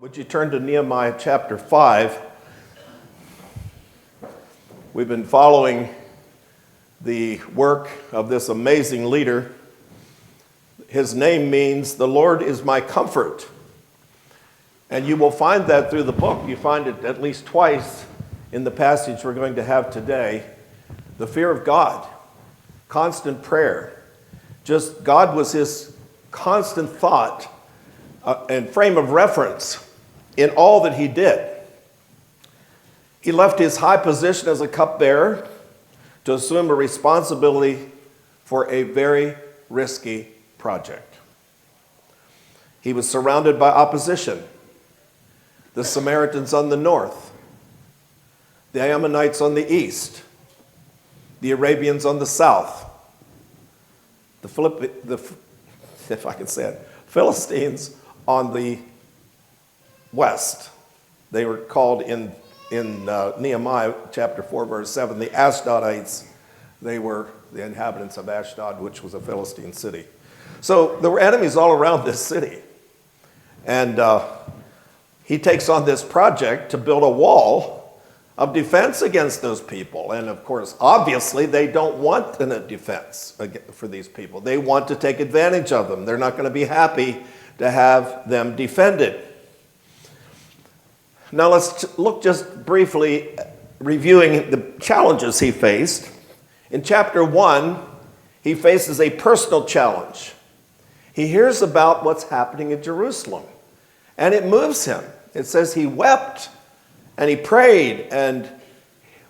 Would you turn to Nehemiah chapter 5? We've been following the work of this amazing leader. His name means, "The Lord is my comfort." And you will find that through the book. You find it at least twice in the passage we're going to have today. The fear of God, constant prayer. Just God was his constant thought and frame of reference in all that he did. He left his high position as a cupbearer to assume a responsibility for a very risky project. He was surrounded by opposition. The Samaritans on the north, the Ammonites on the east, the Arabians on the south, if I can say it, Philistines on the west. They were called in Nehemiah chapter 4, verse 7, the Ashdodites. They were the inhabitants of Ashdod, which was a Philistine city. So there were enemies all around this city. And he takes on this project to build a wall of defense against those people. And of course, obviously, they don't want a defense for these people. They want to take advantage of them. They're not going to be happy to have them defended. Now let's look just briefly, reviewing the challenges he faced. In chapter 1, he faces a personal challenge. He hears about what's happening in Jerusalem, and it moves him. It says he wept and he prayed, and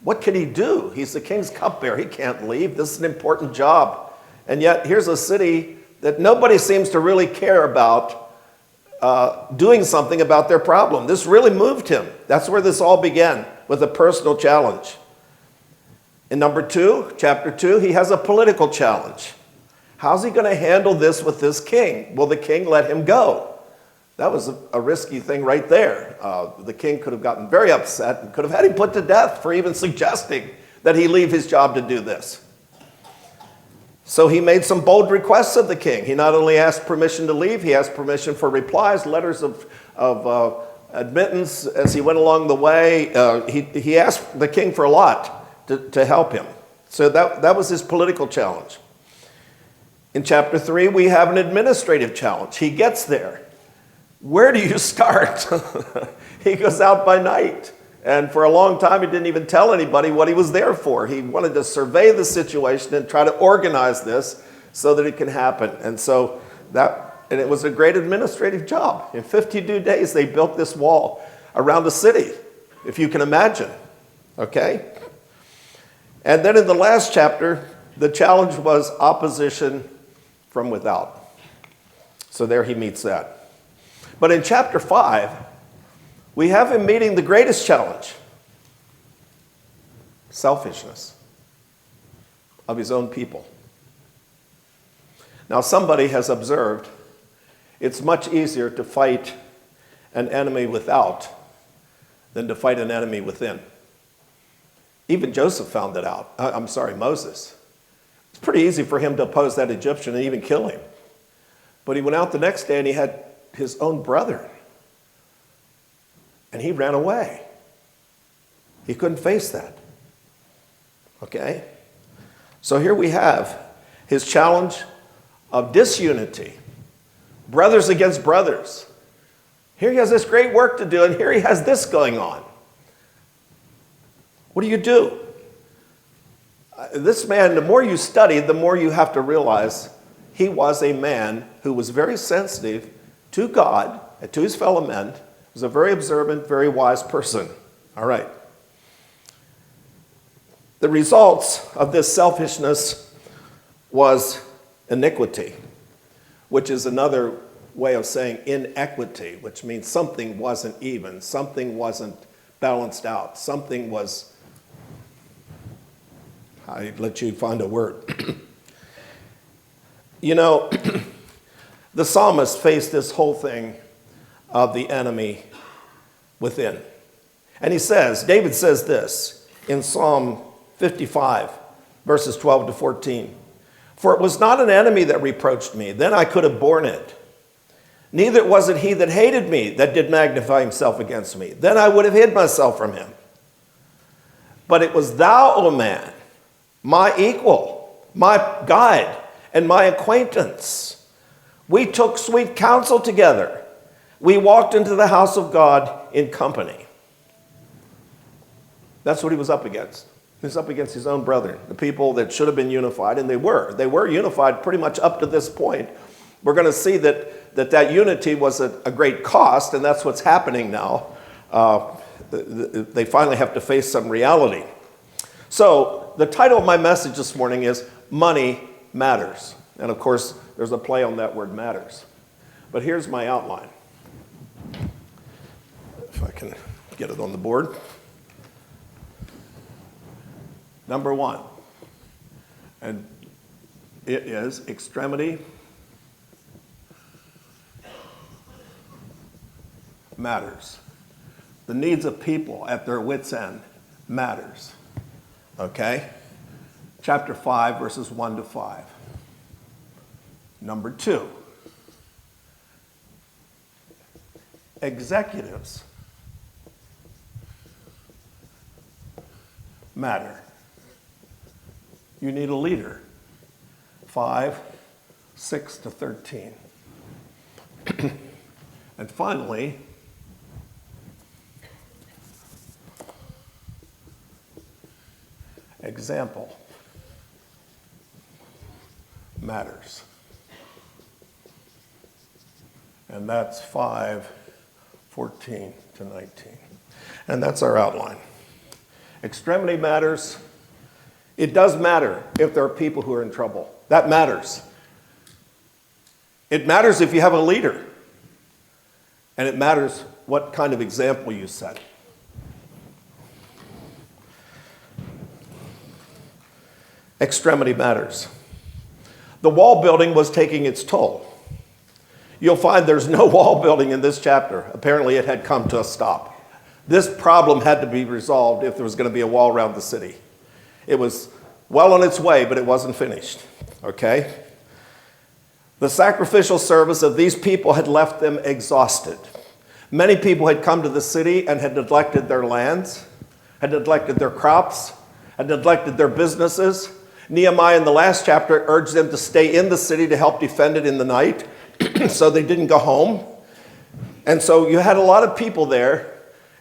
what can he do? He's the king's cupbearer. He can't leave. This is an important job. And yet here's a city that nobody seems to really care about doing something about their problem. This really moved him. That's where this all began, with a personal challenge. In chapter 2, he has a political challenge. How's he going to handle this with this king? Will the king let him go? That was a risky thing right there. The king could have gotten very upset and could have had him put to death for even suggesting that he leave his job to do this. So he made some bold requests of the king. He not only asked permission to leave, he asked permission for replies, letters of admittance as he went along the way. He asked the king for a lot to help him. So that was his political challenge. In chapter 3, we have an administrative challenge. He gets there. Where do you start? He goes out by night. And for a long time, he didn't even tell anybody what he was there for. He wanted to survey the situation and try to organize this so that it can happen. And it was a great administrative job. In 52 days, they built this wall around the city, if you can imagine. Okay? And then in the last chapter, the challenge was opposition from without. So there he meets that. But in chapter 5, we have him meeting the greatest challenge: selfishness of his own people. Now, somebody has observed it's much easier to fight an enemy without than to fight an enemy within. Even Joseph found that out. Moses. It's pretty easy for him to oppose that Egyptian and even kill him. But he went out the next day and he had his own brother, and he ran away. He couldn't face that. Okay? So here we have his challenge of disunity. Brothers against brothers. Here he has this great work to do, and here he has this going on. What do you do? This man, the more you study, the more you have to realize he was a man who was very sensitive to God and to his fellow men. He was a very observant, very wise person. All right. The results of this selfishness was iniquity, which is another way of saying inequity, which means something wasn't even, something wasn't balanced out, something was, I let you find a word. You know, the psalmist faced this whole thing of the enemy within. And David says this in Psalm 55, verses 12 to 14. For it was not an enemy that reproached me, then I could have borne it. Neither was it he that hated me that did magnify himself against me. Then I would have hid myself from him. But it was thou, O man, my equal, my guide, and my acquaintance. We took sweet counsel together. We walked into the house of God in company. That's what he was up against. He was up against his own brethren, the people that should have been unified, and they were. They were unified pretty much up to this point. We're going to see that unity was a great cost, and that's what's happening now. They finally have to face some reality. So the title of my message this morning is Money Matters. And of course, there's a play on that word matters. But here's my outline. If I can get it on the board. Number one, and it is extremity matters. The needs of people at their wits' end matters. Okay? Chapter 5, verses 1 to 5. Number two, executives matter. You need a leader. 5, 6 to 13. And finally, example matters. And that's 5, 14 to 19. And that's our outline. Extremity matters. It does matter if there are people who are in trouble. That matters. It matters if you have a leader. And it matters what kind of example you set. Extremity matters. The wall building was taking its toll. You'll find there's no wall building in this chapter. Apparently it had come to a stop. This problem had to be resolved if there was going to be a wall around the city. It was well on its way, but it wasn't finished. Okay? The sacrificial service of these people had left them exhausted. Many people had come to the city and had neglected their lands, had neglected their crops, had neglected their businesses. Nehemiah in the last chapter urged them to stay in the city to help defend it in the night so they didn't go home. And so you had a lot of people there,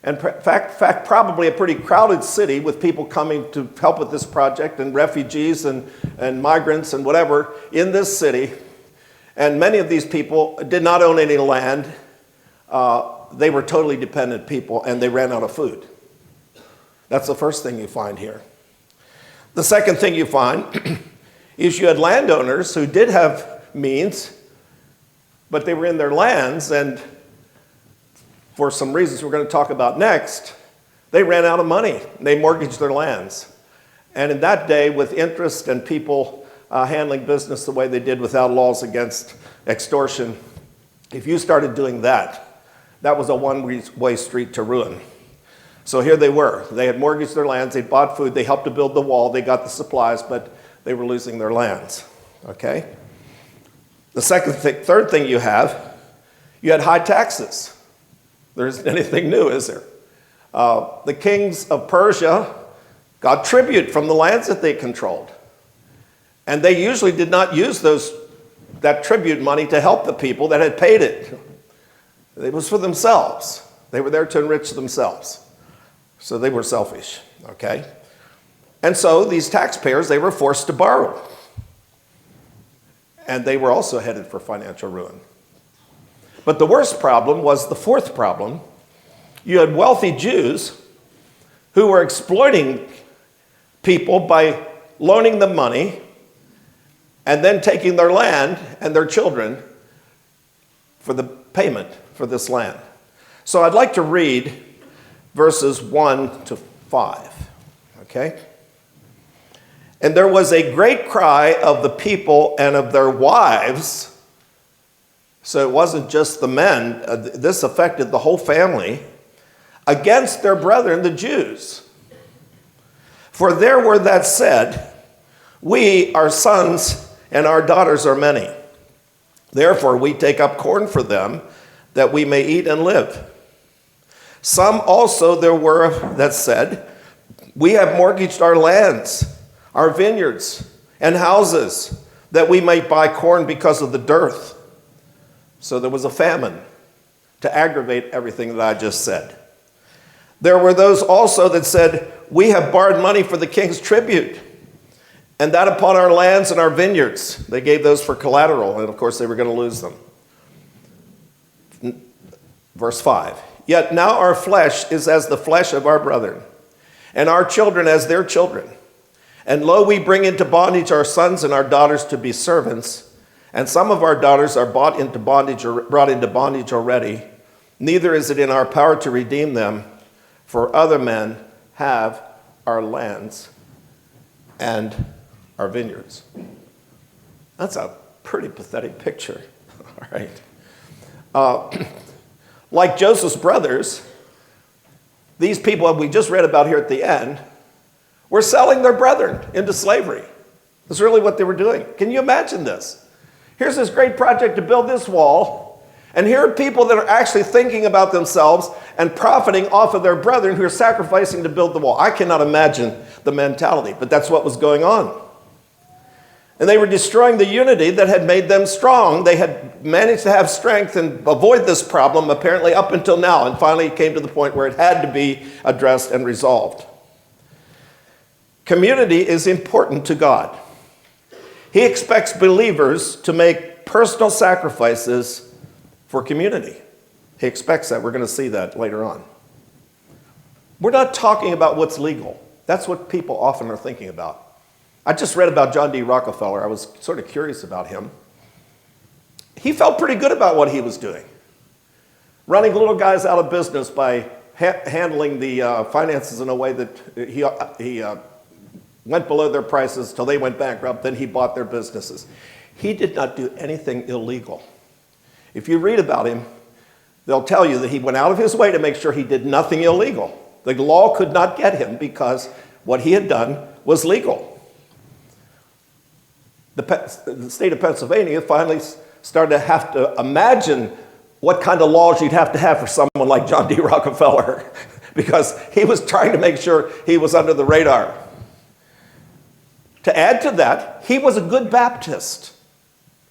and in fact, probably a pretty crowded city with people coming to help with this project, and refugees and migrants and whatever in this city. And many of these people did not own any land. They were totally dependent people, and they ran out of food. That's the first thing you find here. The second thing you find is you had landowners who did have means, but they were in their lands, and for some reasons we're going to talk about next, they ran out of money. They mortgaged their lands. And in that day, with interest and people handling business the way they did without laws against extortion, if you started doing that, that was a one-way street to ruin. So here they were. They had mortgaged their lands. They bought food. They helped to build the wall. They got the supplies, but they were losing their lands. Okay? The third thing you had high taxes. There isn't anything new, is there? The kings of Persia got tribute from the lands that they controlled. And they usually did not use that tribute money to help the people that had paid it. It was for themselves. They were there to enrich themselves. So they were selfish, okay? And so these taxpayers, they were forced to borrow. And they were also headed for financial ruin. But the worst problem was the fourth problem. You had wealthy Jews who were exploiting people by loaning them money and then taking their land and their children for the payment for this land. So I'd like to read verses 1 to 5, okay? And there was a great cry of the people and of their wives. So it wasn't just the men. This affected the whole family against their brethren, the Jews. For there were that said, we, our sons and our daughters are many. Therefore, we take up corn for them, that we may eat and live. Some also there were that said, we have mortgaged our lands, our vineyards, and houses, that we might buy corn because of the dearth. So there was a famine to aggravate everything that I just said. There were those also that said, we have borrowed money for the king's tribute, and that upon our lands and our vineyards. They gave those for collateral, and of course they were going to lose them. Verse 5, yet now our flesh is as the flesh of our brethren, and our children as their children. And lo, we bring into bondage our sons and our daughters to be servants, and some of our daughters are brought into bondage already. Neither is it in our power to redeem them, for other men have our lands and our vineyards. That's a pretty pathetic picture, all right? Like Joseph's brothers, these people we just read about here at the end were selling their brethren into slavery. That's really what they were doing. Can you imagine this? Here's this great project to build this wall, and here are people that are actually thinking about themselves and profiting off of their brethren who are sacrificing to build the wall. I cannot imagine the mentality, but that's what was going on. And they were destroying the unity that had made them strong. They had managed to have strength and avoid this problem apparently up until now, and finally it came to the point where it had to be addressed and resolved. Community is important to God. He expects believers to make personal sacrifices for community. He expects that. We're going to see that later on. We're not talking about what's legal. That's what people often are thinking about. I just read about John D. Rockefeller. I was sort of curious about him. He felt pretty good about what he was doing. Running little guys out of business by handling the finances in a way that he went below their prices till they went bankrupt, then he bought their businesses. He did not do anything illegal. If you read about him, they'll tell you that he went out of his way to make sure he did nothing illegal. The law could not get him because what he had done was legal. The state of Pennsylvania finally started to have to imagine what kind of laws you'd have to have for someone like John D. Rockefeller because he was trying to make sure he was under the radar. To add to that, he was a good Baptist.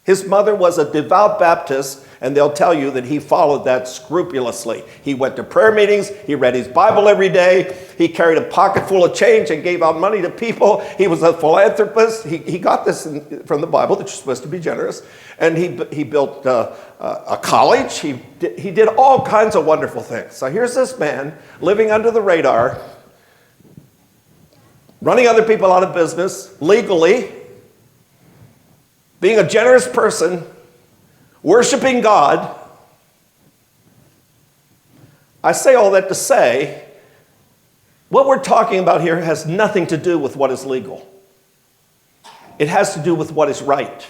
His mother was a devout Baptist, and they'll tell you that he followed that scrupulously. He went to prayer meetings, he read his Bible every day, he carried a pocket full of change and gave out money to people. He was a philanthropist. He got this from the Bible, that you're supposed to be generous, and he built a college. He did all kinds of wonderful things. So here's this man living under the radar, running other people out of business legally, being a generous person, worshiping God. I say all that to say, what we're talking about here has nothing to do with what is legal. It has to do with what is right.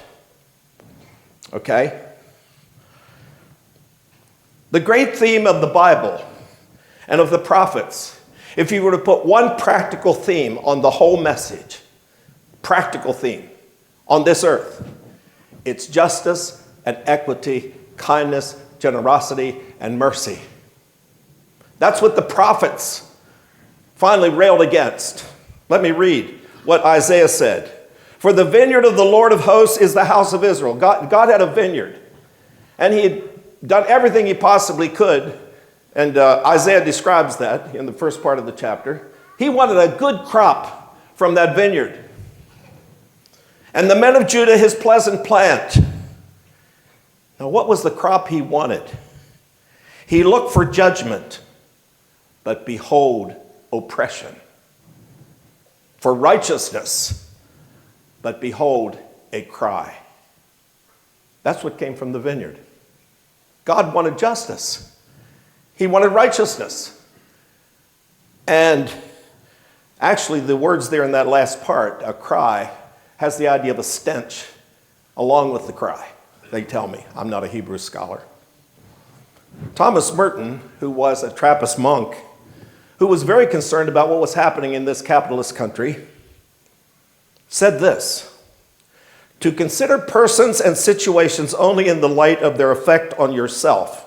Okay? The great theme of the Bible and of the prophets, if you were to put one practical theme on the whole message, practical theme on this earth, it's justice and equity, kindness, generosity, and mercy. That's what the prophets finally railed against. Let me read what Isaiah said. For the vineyard of the Lord of hosts is the house of Israel. God had a vineyard, and he had done everything he possibly could, and Isaiah describes that in the first part of the chapter. He wanted a good crop from that vineyard. And the men of Judah, his pleasant plant. Now, what was the crop he wanted? He looked for judgment, but behold, oppression. For righteousness, but behold, a cry. That's what came from the vineyard. God wanted justice. He wanted righteousness. And actually, the words there in that last part, a cry, has the idea of a stench along with the cry. They tell me. I'm not a Hebrew scholar. Thomas Merton, who was a Trappist monk, who was very concerned about what was happening in this capitalist country, said this: To consider persons and situations only in the light of their effect on yourself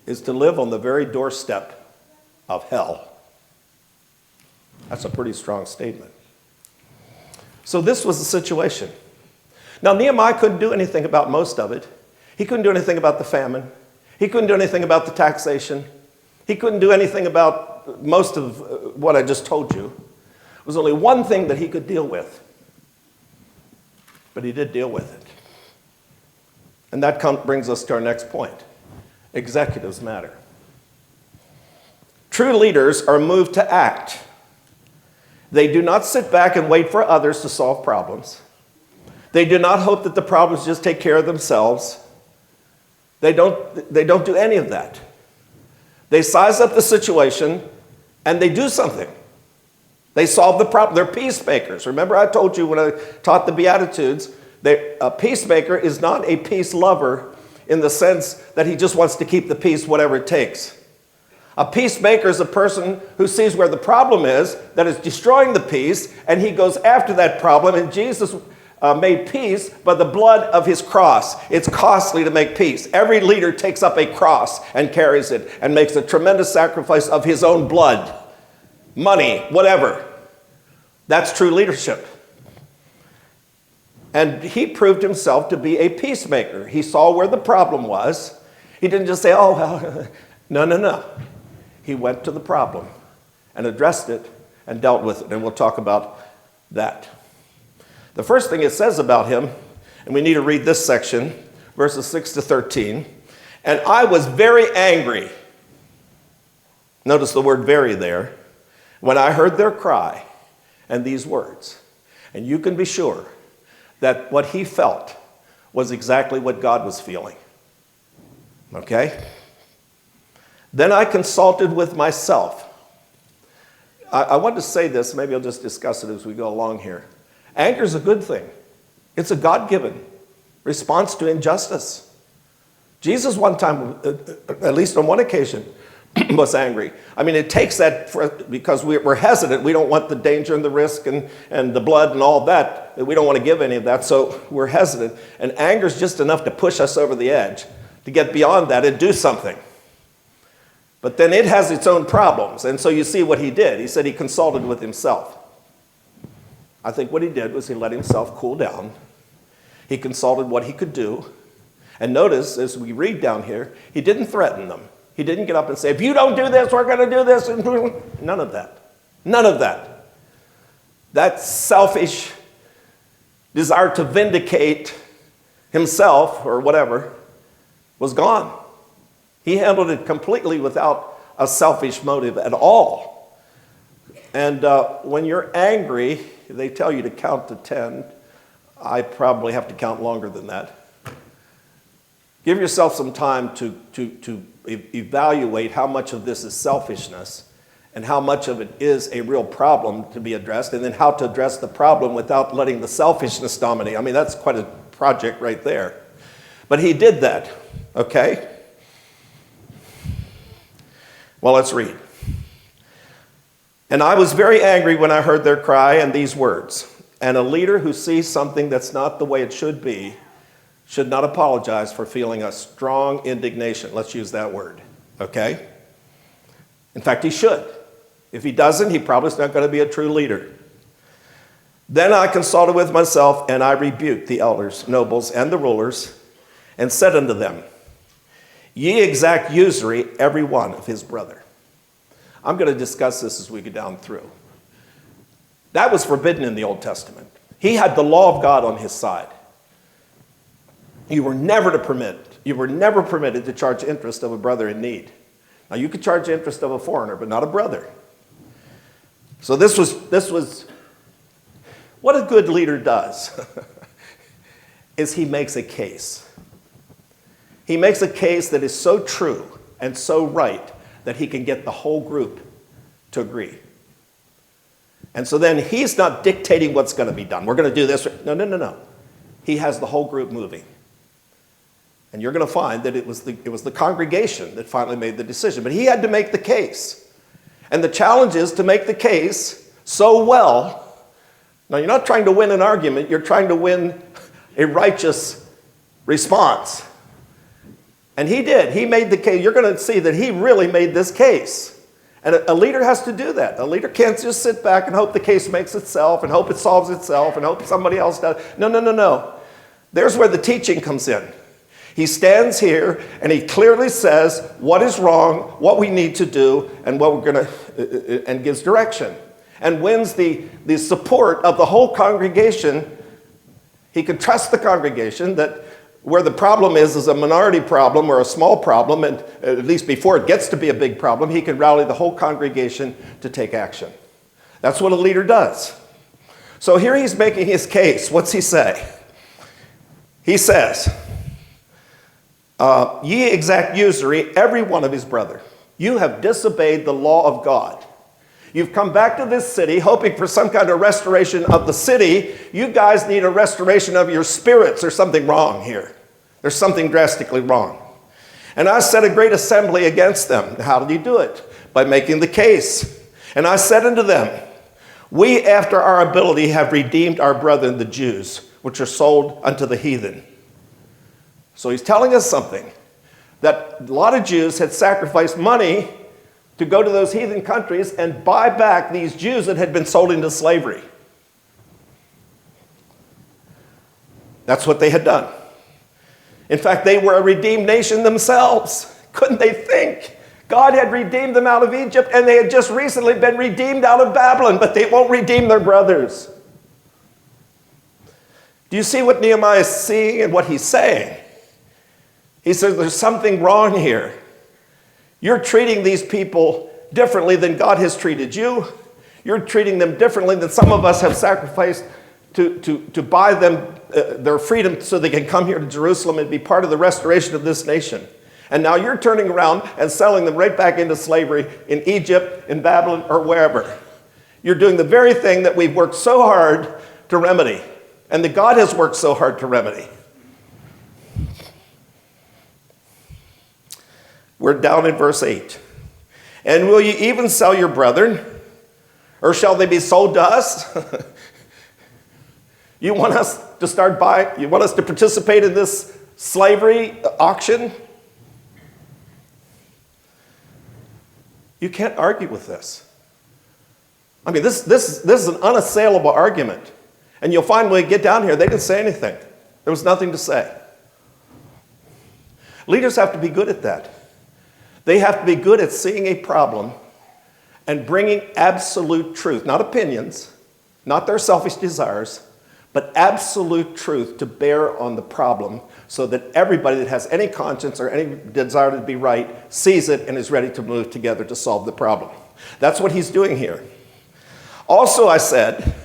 is to live on the very doorstep of hell. That's a pretty strong statement. So this was the situation. Now, Nehemiah couldn't do anything about most of it. He couldn't do anything about the famine. He couldn't do anything about the taxation. He couldn't do anything about most of what I just told you. There was only one thing that he could deal with. But he did deal with it. And that brings us to our next point. Executives matter. True leaders are moved to act. They do not sit back and wait for others to solve problems. They do not hope that the problems just take care of themselves. They don't do any of that. They size up the situation and they do something. They solve the problem. They're peacemakers. Remember I told you when I taught the Beatitudes, a peacemaker is not a peace lover in the sense that he just wants to keep the peace whatever it takes. A peacemaker is a person who sees where the problem is that is destroying the peace, and he goes after that problem. And Jesus made peace by the blood of his cross. It's costly to make peace. Every leader takes up a cross and carries it and makes a tremendous sacrifice of his own blood, money, whatever. That's true leadership. And he proved himself to be a peacemaker. He saw where the problem was. He didn't just say, oh, well, no. He went to the problem and addressed it and dealt with it. And we'll talk about that. The first thing it says about him, and we need to read this section, verses 6 to 13. And I was very angry. Notice the word very there. When I heard their cry and these words. And you can be sure that what he felt was exactly what God was feeling. Okay? Then I consulted with myself. I want to say this, maybe I'll just discuss it as we go along here. Anger is a good thing. It's a God-given response to injustice. Jesus one time, at least on one occasion, was angry. I mean, it takes that because we're hesitant. We don't want the danger and the risk and the blood and all that. We don't want to give any of that, so we're hesitant. And anger is just enough to push us over the edge, to get beyond that and do something. But then it has its own problems. And so you see what he did. He said he consulted with himself. I think what he did was he let himself cool down. He consulted what he could do. And notice, as we read down here, he didn't threaten them. He didn't get up and say, if you don't do this, we're going to do this. None of that. None of that. That selfish desire to vindicate himself or whatever was gone. He handled it completely without a selfish motive at all. And when you're angry, they tell you to count to 10. I probably have to count longer than that. Give yourself some time to evaluate how much of this is selfishness and how much of it is a real problem to be addressed, and then how to address the problem without letting the selfishness dominate. I mean, that's quite a project right there. But he did that, okay? Well, let's read. And I was very angry when I heard their cry and these words. And a leader who sees something that's not the way it should be should not apologize for feeling a strong indignation. Let's use that word, okay? In fact, he should. If he doesn't, he probably is not going to be a true leader. Then I consulted with myself, and I rebuked the elders, nobles, and the rulers, and said unto them, ye exact usury every one of his brother. I'm going to discuss this as we go down through. That was forbidden in the Old Testament. He had the law of God on his side. You were never permitted to charge interest of a brother in need. Now you could charge interest of a foreigner, but not a brother. So this was what a good leader does is he makes a case. He makes a case that is so true and so right that he can get the whole group to agree. And so then he's not dictating what's going to be done. We're going to do this. No. He has the whole group moving. And you're going to find that it was the congregation that finally made the decision. But he had to make the case. And the challenge is to make the case so well Now, you're not trying to win an argument. You're trying to win a righteous response. And he did. He made the case. You're going to see that he really made this case. And a leader has to do that. A leader can't just sit back and hope the case makes itself and hope it solves itself and hope somebody else does. No, no, no, no. There's where the teaching comes in. He stands here and he clearly says what is wrong, what we need to do, and what we're going to, and gives direction. And wins the support of the whole congregation. He can trust the congregation that where the problem is a minority problem or a small problem, and at least before it gets to be a big problem, he can rally the whole congregation to take action. That's what a leader does. So here he's making his case. What's he say? He says, ye exact usury, every one of his brother. You have disobeyed the law of God. You've come back to this city hoping for some kind of restoration of the city. You guys need a restoration of your spirits. There's something wrong here. There's something drastically wrong. And I set a great assembly against them. How did he do it? By making the case. And I said unto them, we after our ability have redeemed our brethren the Jews, which are sold unto the heathen. So he's telling us something. That a lot of Jews had sacrificed money to go to those heathen countries and buy back these Jews that had been sold into slavery. That's what they had done. In fact, they were a redeemed nation themselves. Couldn't they think? God had redeemed them out of Egypt, and they had just recently been redeemed out of Babylon, but they won't redeem their brothers. Do you see what Nehemiah is seeing and what he's saying? He says there's something wrong here. You're treating these people differently than God has treated you. You're treating them differently than some of us have sacrificed to buy them their freedom so they can come here to Jerusalem and be part of the restoration of this nation. And now you're turning around and selling them right back into slavery in Egypt, in Babylon, or wherever. You're doing the very thing that we've worked so hard to remedy, and that God has worked so hard to remedy. We're down in verse 8. And will you even sell your brethren? Or shall they be sold to us? You want us to start buying? You want us to participate in this slavery auction? You can't argue with this. I mean, this is an unassailable argument. And you'll find when we get down here, they didn't say anything. There was nothing to say. Leaders have to be good at that. They have to be good at seeing a problem and bringing absolute truth, not opinions, not their selfish desires, but absolute truth to bear on the problem so that everybody that has any conscience or any desire to be right sees it and is ready to move together to solve the problem. That's what he's doing here. Also, I said,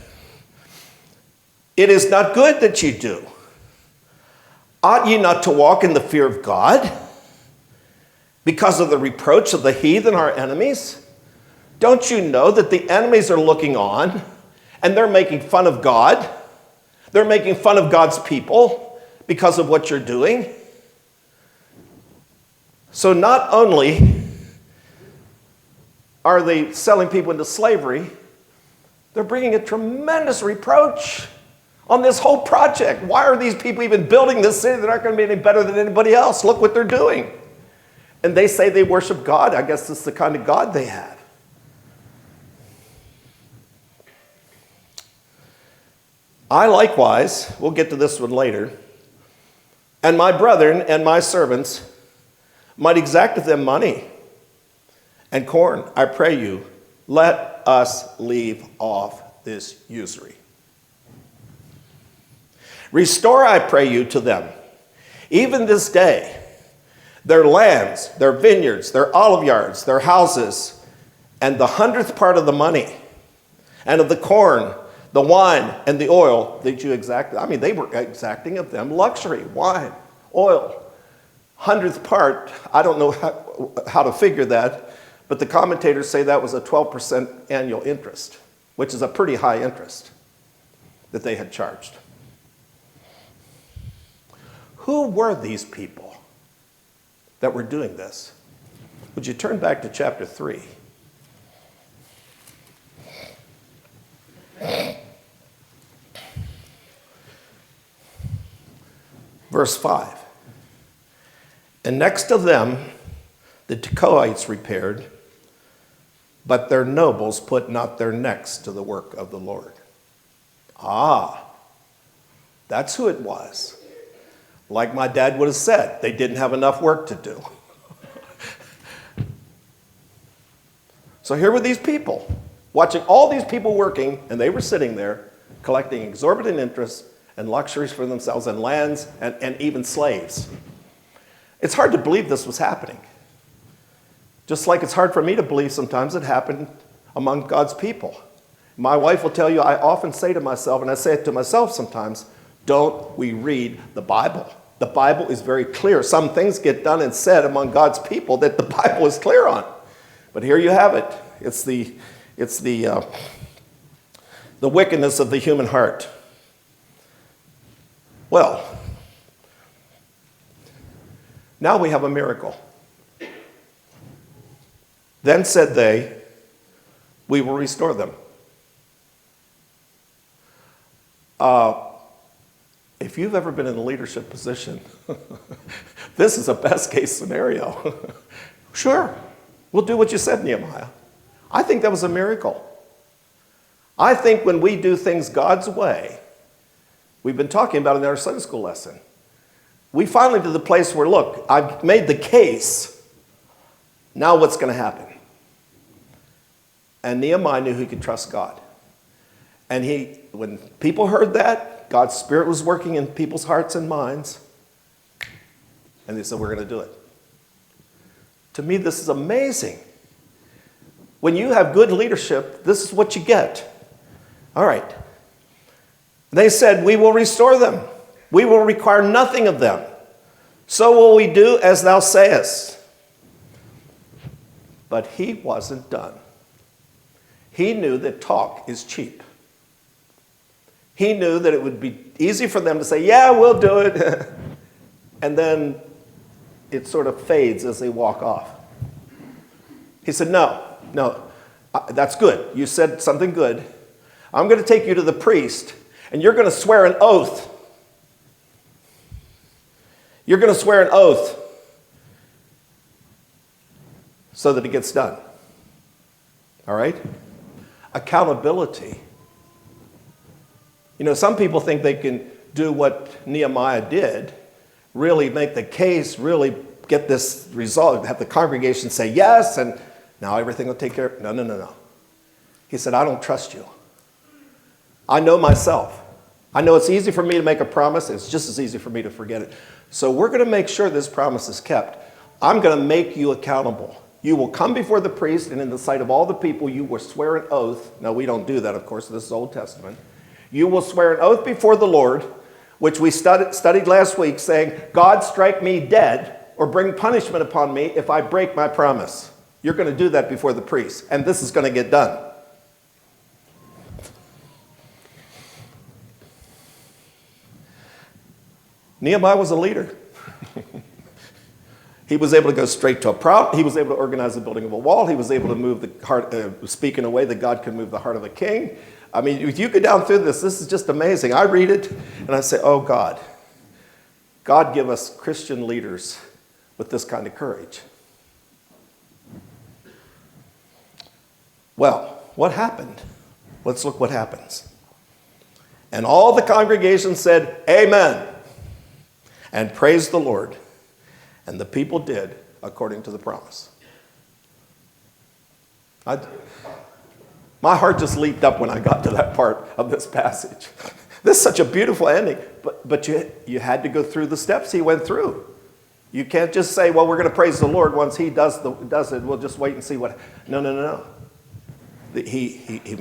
it is not good that ye do. Ought ye not to walk in the fear of God because of the reproach of the heathen, our enemies? Don't you know that the enemies are looking on and they're making fun of God? They're making fun of God's people because of what you're doing. So not only are they selling people into slavery, they're bringing a tremendous reproach on this whole project. Why are these people even building this city? They're not going to be any better than anybody else. Look what they're doing. And they say they worship God. I guess this is the kind of God they have. I likewise, we'll get to this one later, and my brethren and my servants might exact of them money and corn. I pray you, let us leave off this usury. Restore, I pray you, to them, even this day, their lands, their vineyards, their olive yards, their houses, and the 100th part of the money, and of the corn, the wine, and the oil that you exacted. I mean, they were exacting of them luxury, wine, oil. 100th part, I don't know how to figure that, but the commentators say that was a 12% annual interest, which is a pretty high interest that they had charged. Who were these people that were doing this? Would you turn back to chapter 3? Verse 5. And next to them, the Tekoites repaired, but their nobles put not their necks to the work of the Lord. Ah, that's who it was. Like my dad would have said, they didn't have enough work to do. So here were these people, watching all these people working, and they were sitting there collecting exorbitant interest and luxuries for themselves and lands and even slaves. It's hard to believe this was happening. Just like it's hard for me to believe sometimes it happened among God's people. My wife will tell you, I often say to myself, and I say it to myself sometimes, don't we read the Bible? The Bible is very clear. Some things get done and said among God's people that the Bible is clear on. But here you have it. It's the wickedness of the human heart. Well, now we have a miracle. Then said they, we will restore them. If you've ever been in a leadership position, this is a best case scenario. Sure, we'll do what you said, Nehemiah. I think that was a miracle. I think when we do things God's way, we've been talking about it in our Sunday school lesson, we finally to the place where, look, I've made the case. Now what's going to happen? And Nehemiah knew he could trust God. And when people heard that, God's Spirit was working in people's hearts and minds. And they said, we're going to do it. To me, this is amazing. When you have good leadership, this is what you get. All right. They said, we will restore them. We will require nothing of them. So will we do as thou sayest. But he wasn't done. He knew that talk is cheap. He knew that it would be easy for them to say, yeah, we'll do it. And then it sort of fades as they walk off. He said, no, that's good. You said something good. I'm going to take you to the priest, and you're going to swear an oath. You're going to swear an oath so that it gets done. All right? Accountability. You know, some people think they can do what Nehemiah did, really make the case, really get this result, have the congregation say yes, and now everything will take care of it. No. He said, I don't trust you. I know myself. I know it's easy for me to make a promise. It's just as easy for me to forget it. So we're going to make sure this promise is kept. I'm going to make you accountable. You will come before the priest, and in the sight of all the people, you will swear an oath. Now, we don't do that, of course. This is Old Testament. You will swear an oath before the Lord, which we studied last week, saying, God, strike me dead or bring punishment upon me if I break my promise. You're going to do that before the priest, and this is going to get done. Nehemiah was a leader. He was able to go straight to a problem. He was able to organize the building of a wall. He was able to move the heart, speak in a way that God could move the heart of a king. I mean, if you go down through this is just amazing. I read it and I say, oh God, God give us Christian leaders with this kind of courage. Well, what happened? Let's look what happens. And all the congregation said, amen, and praised the Lord. And the people did according to the promise. My heart just leaped up when I got to that part of this passage. This is such a beautiful ending, but you had to go through the steps he went through. You can't just say, well, we're going to praise the Lord once he does it. We'll just wait and see what. No. He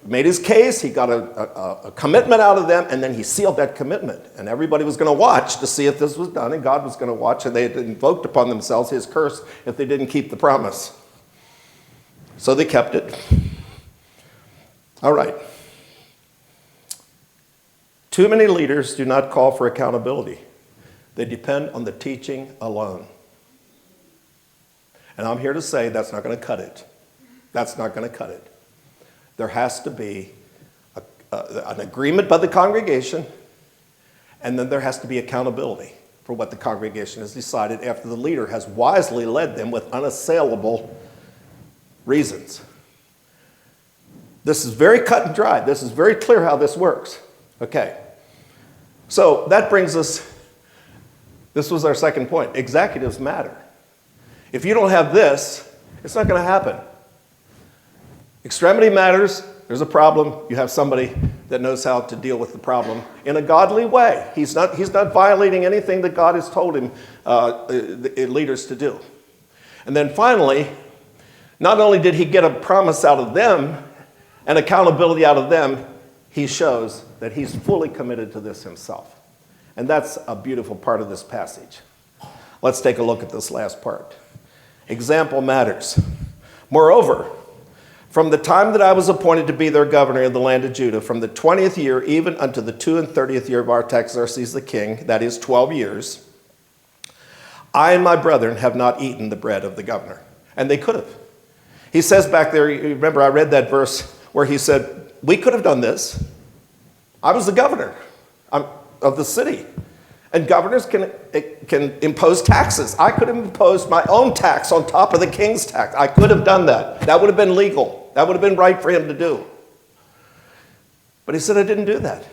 made his case. He got a commitment out of them, and then he sealed that commitment. And everybody was going to watch to see if this was done, and God was going to watch, and they had invoked upon themselves his curse if they didn't keep the promise. So they kept it. All right. Too many leaders do not call for accountability. They depend on the teaching alone. And I'm here to say that's not going to cut it. That's not going to cut it. There has to be an agreement by the congregation, And then there has to be accountability for what the congregation has decided after the leader has wisely led them with unassailable reasons. This is very cut and dry. This is very clear how this works. Okay. So that brings us, this was our second point. Executives matter. If you don't have this, it's not going to happen. Extremity matters. There's a problem. You have somebody that knows how to deal with the problem in a godly way. He's not violating anything that God has told him, leaders to do. And then finally, not only did he get a promise out of them and accountability out of them, he shows that he's fully committed to this himself. And that's a beautiful part of this passage. Let's take a look at this last part. Example matters. Moreover, from the time that I was appointed to be their governor in the land of Judah, from the 20th year even unto the 32nd year of Artaxerxes the king, that is 12 years, I and my brethren have not eaten the bread of the governor. And they could have. He says back there, you remember I read that verse where he said, we could have done this. I was the governor of the city. And governors can impose taxes. I could have imposed my own tax on top of the king's tax. I could have done that. That would have been legal. That would have been right for him to do. But he said, I didn't do that.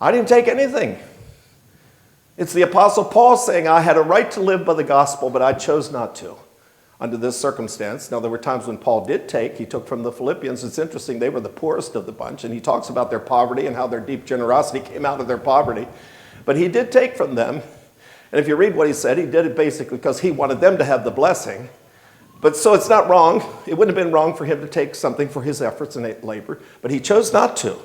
I didn't take anything. It's the Apostle Paul saying, I had a right to live by the gospel, but I chose not to under this circumstance. Now, there were times when Paul did take. He took from the Philippians. It's interesting. They were the poorest of the bunch, and he talks about their poverty and how their deep generosity came out of their poverty. But he did take from them. And if you read what he said, he did it basically because he wanted them to have the blessing. But so it's not wrong. It wouldn't have been wrong for him to take something for his efforts and labor, but he chose not to.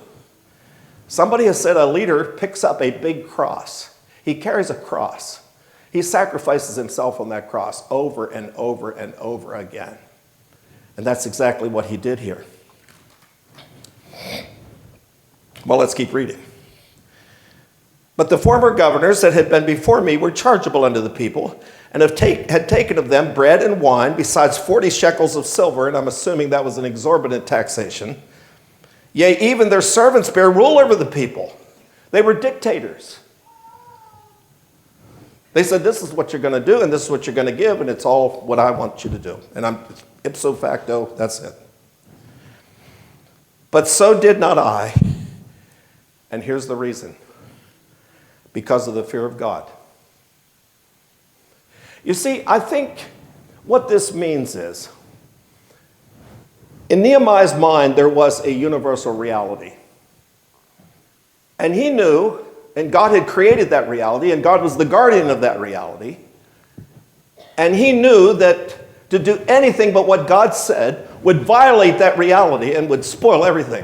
Somebody has said a leader picks up a big cross. He carries a cross. He sacrifices himself on that cross over and over and over again. And that's exactly what he did here. Well, let's keep reading. But the former governors that had been before me were chargeable unto the people, and had taken of them bread and wine, besides 40 shekels of silver, and I'm assuming that was an exorbitant taxation. Yea, even their servants bare rule over the people. They were dictators. They said, this is what you're going to do, and this is what you're going to give, and it's all what I want you to do. And I'm ipso facto, that's it. But so did not I. And here's the reason. Because of the fear of God. You see, I think what this means is, in Nehemiah's mind, there was a universal reality. And he knew, and God had created that reality, and God was the guardian of that reality. And he knew that to do anything but what God said would violate that reality and would spoil everything.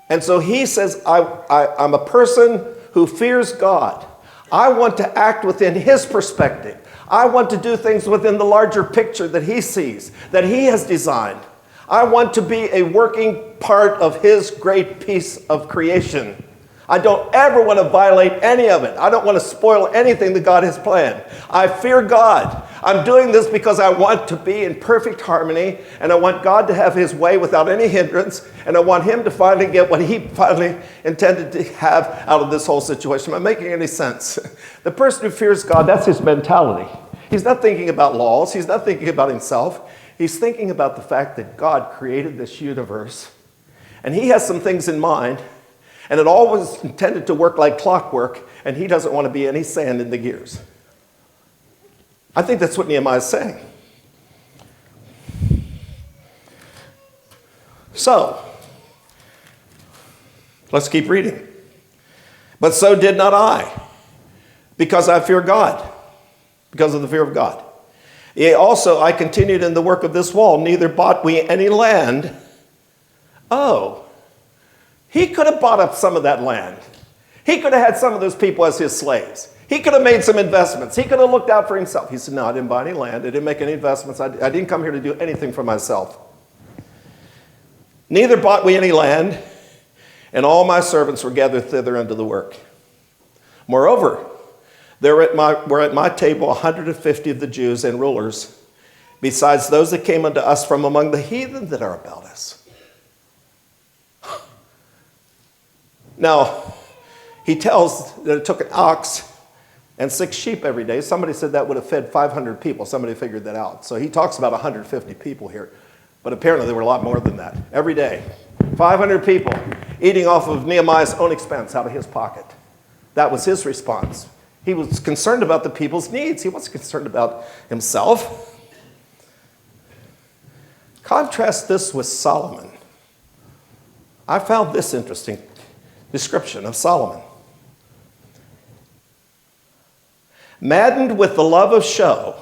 And so he says, I'm a person who fears God. I want to act within his perspective. I want to do things within the larger picture that he sees, that he has designed. I want to be a working part of his great piece of creation. I don't ever want to violate any of it. I don't want to spoil anything that God has planned. I fear God. I'm doing this because I want to be in perfect harmony, and I want God to have his way without any hindrance, and I want him to finally get what he finally intended to have out of this whole situation. Am I making any sense? The person who fears God, that's his mentality. He's not thinking about laws. He's not thinking about himself. He's thinking about the fact that God created this universe, and he has some things in mind, and it all was intended to work like clockwork, and he doesn't want to be any sand in the gears. I think that's what Nehemiah is saying. So, let's keep reading. But so did not I, because I fear God, because of the fear of God. Yea, also I continued in the work of this wall, neither bought we any land. Oh, he could have bought up some of that land. He could have had some of those people as his slaves. He could have made some investments. He could have looked out for himself. He said, no, I didn't buy any land. I didn't make any investments. I didn't come here to do anything for myself. Neither bought we any land, and all my servants were gathered thither unto the work. Moreover, there were at my table 150 of the Jews and rulers, besides those that came unto us from among the heathen that are about us. Now, He tells that it took an ox and 6 sheep every day. Somebody said that would have fed 500 people. Somebody figured that out. So he talks about 150 people here. But apparently there were a lot more than that. Every day, 500 people eating off of Nehemiah's own expense out of his pocket. That was his response. He was concerned about the people's needs. He wasn't concerned about himself. Contrast this with Solomon. I found this interesting description of Solomon. Maddened with the love of show,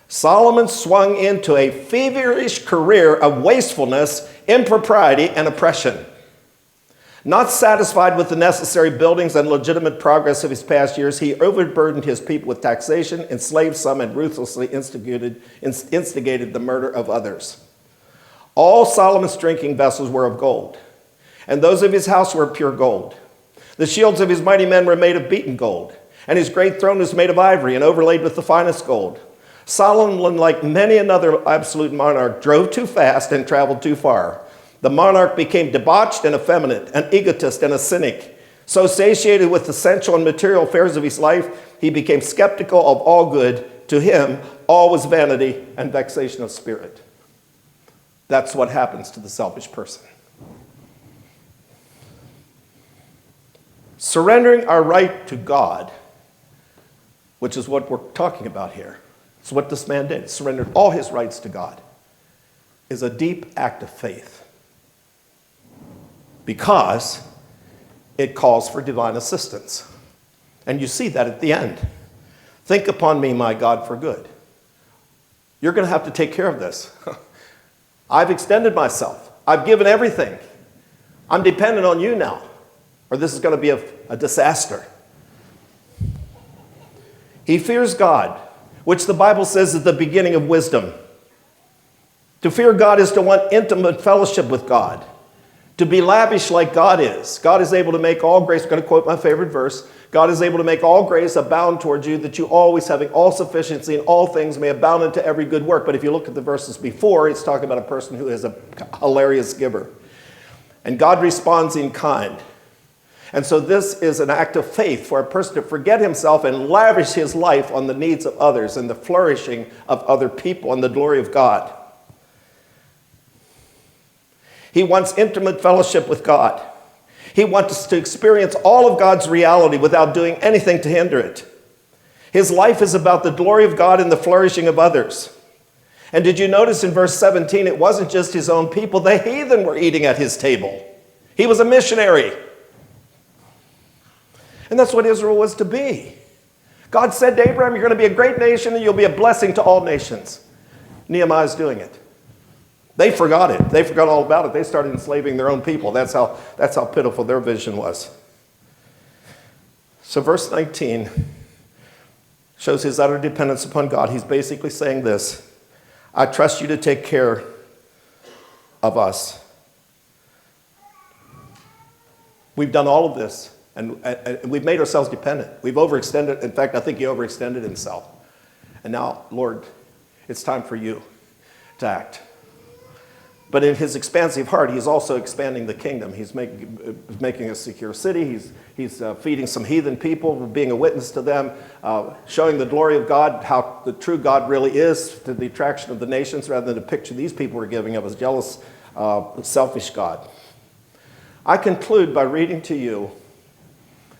Solomon swung into a feverish career of wastefulness, impropriety, and oppression. Not satisfied with the necessary buildings and legitimate progress of his past years, he overburdened his people with taxation, enslaved some, and ruthlessly instigated the murder of others. All Solomon's drinking vessels were of gold, and those of his house were of pure gold. The shields of his mighty men were made of beaten gold, and his great throne was made of ivory and overlaid with the finest gold. Solomon, like many another absolute monarch, drove too fast and traveled too far. The monarch became debauched and effeminate, an egotist and a cynic. So satiated with the sensual and material affairs of his life, he became skeptical of all good. To him, all was vanity and vexation of spirit. That's what happens to the selfish person. Surrendering our right to God, which is what we're talking about here. It's what this man did. He surrendered all his rights to God. Is a deep act of faith. Because it calls for divine assistance. And you see that at the end. Think upon me, my God, for good. You're going to have to take care of this. I've extended myself. I've given everything. I'm dependent on you now, or this is going to be a disaster. He fears God, which the Bible says is the beginning of wisdom. To fear God is to want intimate fellowship with God. To be lavish like God is. God is able to make all grace, I'm going to quote my favorite verse, God is able to make all grace abound towards you, that you always, having all sufficiency in all things, may abound into every good work. But if you look at the verses before, it's talking about a person who is a hilarious giver. And God responds in kind. And so this is an act of faith for a person to forget himself and lavish his life on the needs of others and the flourishing of other people and the glory of God. He wants intimate fellowship with God. He wants to experience all of God's reality without doing anything to hinder it. His life is about the glory of God and the flourishing of others. And did you notice in verse 17, it wasn't just his own people, the heathen were eating at his table. He was a missionary. And that's what Israel was to be. God said to Abraham, you're going to be a great nation and you'll be a blessing to all nations. Nehemiah's doing it. They forgot it. They forgot all about it. They started enslaving their own people. That's how pitiful their vision was. So verse 19 shows his utter dependence upon God. He's basically saying this: I trust you to take care of us. We've done all of this, and we've made ourselves dependent. We've overextended. In fact, I think he overextended himself. And now, Lord, it's time for you to act. But in his expansive heart, he's also expanding the kingdom. He's making a secure city. He's feeding some heathen people, being a witness to them, showing the glory of God, how the true God really is, to the attraction of the nations, rather than the picture these people were giving of a jealous, selfish God. I conclude by reading to you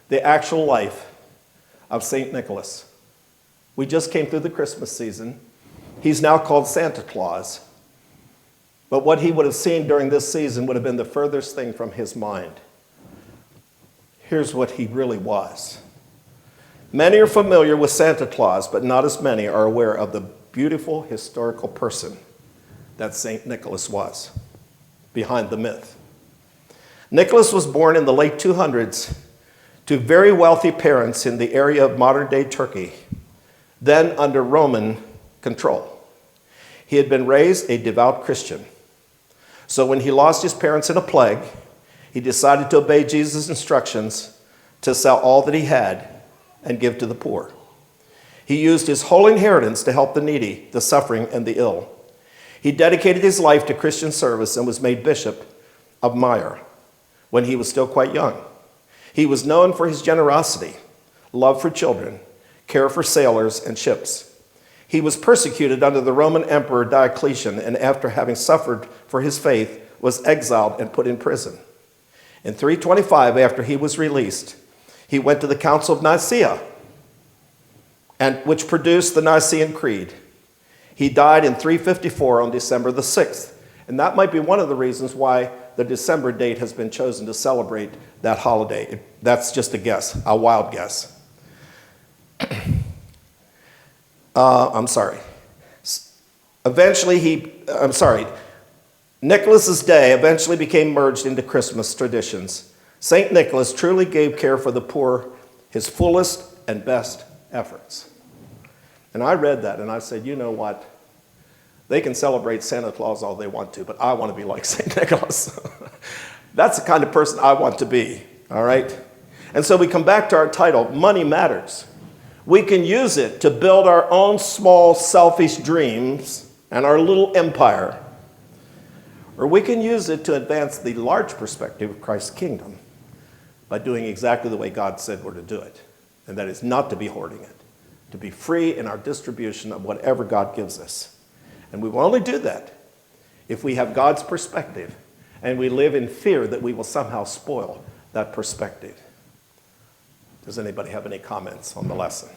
the actual life of St. Nicholas. We just came through the Christmas season. He's now called Santa Claus. But what he would have seen during this season would have been the furthest thing from his mind. Here's what he really was. Many are familiar with Santa Claus, but not as many are aware of the beautiful historical person that St. Nicholas was, behind the myth. Nicholas was born in the late 200s to very wealthy parents in the area of modern-day Turkey, then under Roman control. He had been raised a devout Christian. So when he lost his parents in a plague, he decided to obey Jesus' instructions to sell all that he had and give to the poor. He used his whole inheritance to help the needy, the suffering, and the ill. He dedicated his life to Christian service and was made bishop of Myre when he was still quite young. He was known for his generosity, love for children, care for sailors and ships. He was persecuted under the Roman Emperor Diocletian, and after having suffered for his faith, was exiled and put in prison. In 325, after he was released, he went to the Council of Nicaea, which produced the Nicene Creed. He died in 354 on December the 6th, and that might be one of the reasons why the December date has been chosen to celebrate that holiday. That's just a guess, a wild guess. Nicholas's Day eventually became merged into Christmas traditions. St. Nicholas truly gave care for the poor his fullest and best efforts. And I read that and I said, you know what? They can celebrate Santa Claus all they want to, but I want to be like St. Nicholas. That's the kind of person I want to be, all right? And so we come back to our title, Money Matters. We can use it to build our own small, selfish dreams and our little empire. Or we can use it to advance the large perspective of Christ's kingdom by doing exactly the way God said we're to do it. And that is not to be hoarding it, to be free in our distribution of whatever God gives us. And we will only do that if we have God's perspective and we live in fear that we will somehow spoil that perspective. Does anybody have any comments on the lesson?